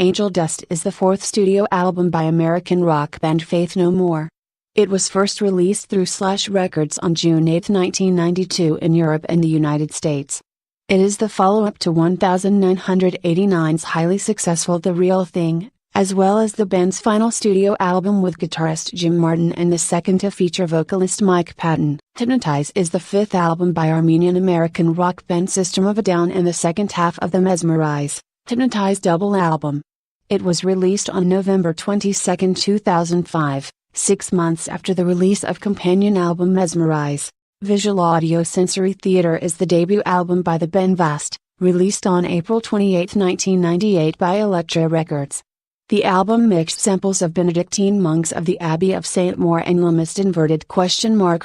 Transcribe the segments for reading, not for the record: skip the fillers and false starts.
Angel Dust is the fourth studio album by American rock band Faith No More. It was first released through Slash Records on June 8, 1992 in Europe and the United States. It is the follow-up to 1989's highly successful The Real Thing, as well as the band's final studio album with guitarist Jim Martin and the second to feature vocalist Mike Patton. Hypnotize is the fifth album by Armenian-American rock band System of a Down and the second half of the Mesmerize, Hypnotize double album. It was released on November 22, 2005, 6 months after the release of companion album Mesmerize. Visual Audio Sensory Theater is the debut album by the band Vast, released on April 28, 1998 by Elektra Records. The album mixed samples of Benedictine monks of the Abbey of St. Maur and Lemist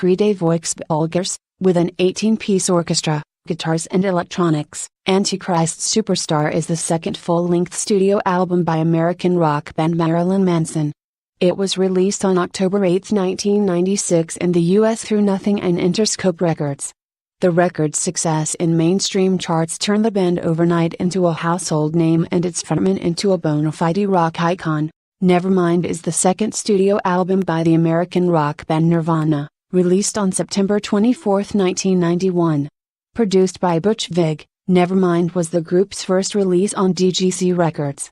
Rede Voix Bulgars, with an 18-piece orchestra, guitars and electronics. Antichrist Superstar is the second full-length studio album by American rock band Marilyn Manson. It was released on October 8, 1996 in the US through Nothing and Interscope Records. The record's success in mainstream charts turned the band overnight into a household name and its frontman into a bona fide rock icon. Nevermind is the second studio album by the American rock band Nirvana, released on September 24, 1991. Produced by Butch Vig, Nevermind was the group's first release on DGC Records.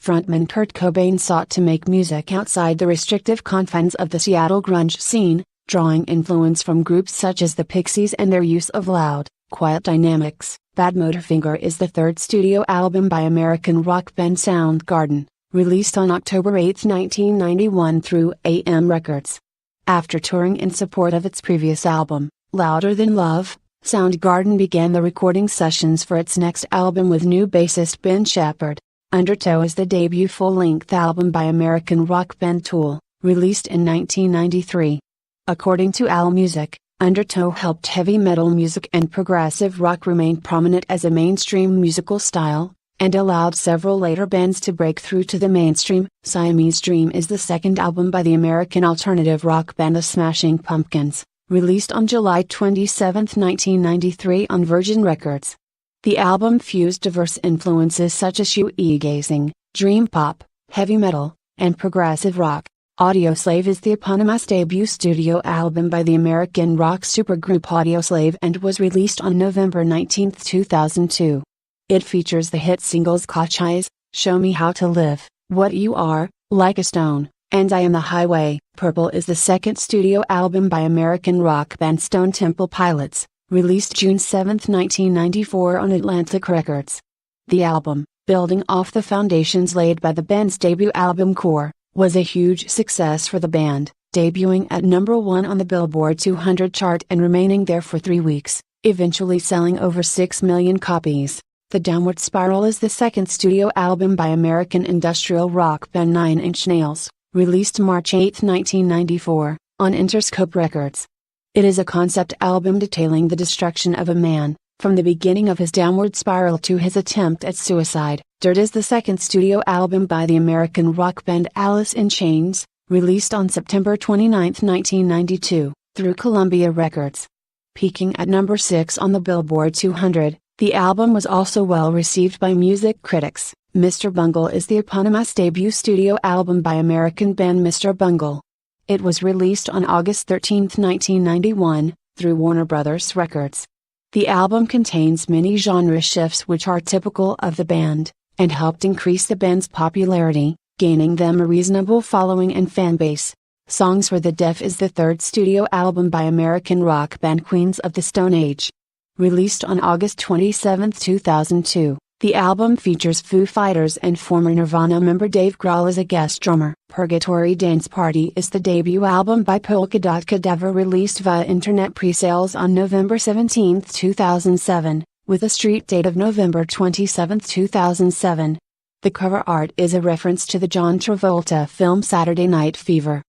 Frontman Kurt Cobain sought to make music outside the restrictive confines of the Seattle grunge scene, drawing influence from groups such as the Pixies and their use of loud, quiet dynamics. Badmotorfinger is the third studio album by American rock band Soundgarden, released on October 8, 1991 through AM Records. After touring in support of its previous album, Louder Than Love, Soundgarden began the recording sessions for its next album with new bassist Ben Shepherd. Undertow is the debut full-length album by American rock band Tool, released in 1993. According to AllMusic, Undertow helped heavy metal music and progressive rock remain prominent as a mainstream musical style, and allowed several later bands to break through to the mainstream. Siamese Dream is the second album by the American alternative rock band The Smashing Pumpkins, released on July 27, 1993 on Virgin Records. The album fused diverse influences such as shoegazing, dream pop, heavy metal, and progressive rock. Audioslave is the eponymous debut studio album by the American rock supergroup Audioslave and was released on November 19, 2002. It features the hit singles Catch Eyes, Show Me How to Live, What You Are, Like a Stone, and I Am the Highway. Purple is the second studio album by American rock band Stone Temple Pilots, released June 7, 1994 on Atlantic Records. The album, building off the foundations laid by the band's debut album Core, was a huge success for the band, debuting at number 1 on the Billboard 200 chart and remaining there for 3 weeks, eventually selling over 6 million copies. The Downward Spiral is the second studio album by American industrial rock band Nine Inch Nails, released March 8, 1994, on Interscope Records. It is a concept album detailing the destruction of a man, from the beginning of his downward spiral to his attempt at suicide. Dirt is the second studio album by the American rock band Alice in Chains, released on September 29, 1992, through Columbia Records. Peaking at number 6 on the Billboard 200, the album was also well received by music critics. Mr. Bungle is the eponymous debut studio album by American band Mr. Bungle. It was released on August 13, 1991, through Warner Brothers Records. The album contains many genre shifts which are typical of the band, and helped increase the band's popularity, gaining them a reasonable following and fanbase. Songs for the Deaf is the third studio album by American rock band Queens of the Stone Age. Released on August 27, 2002, the album features Foo Fighters and former Nirvana member Dave Grohl as a guest drummer. Purgatory Dance Party is the debut album by Polka Dot Cadaver, released via internet pre-sales on November 17, 2007, with a street date of November 27, 2007. The cover art is a reference to the John Travolta film Saturday Night Fever.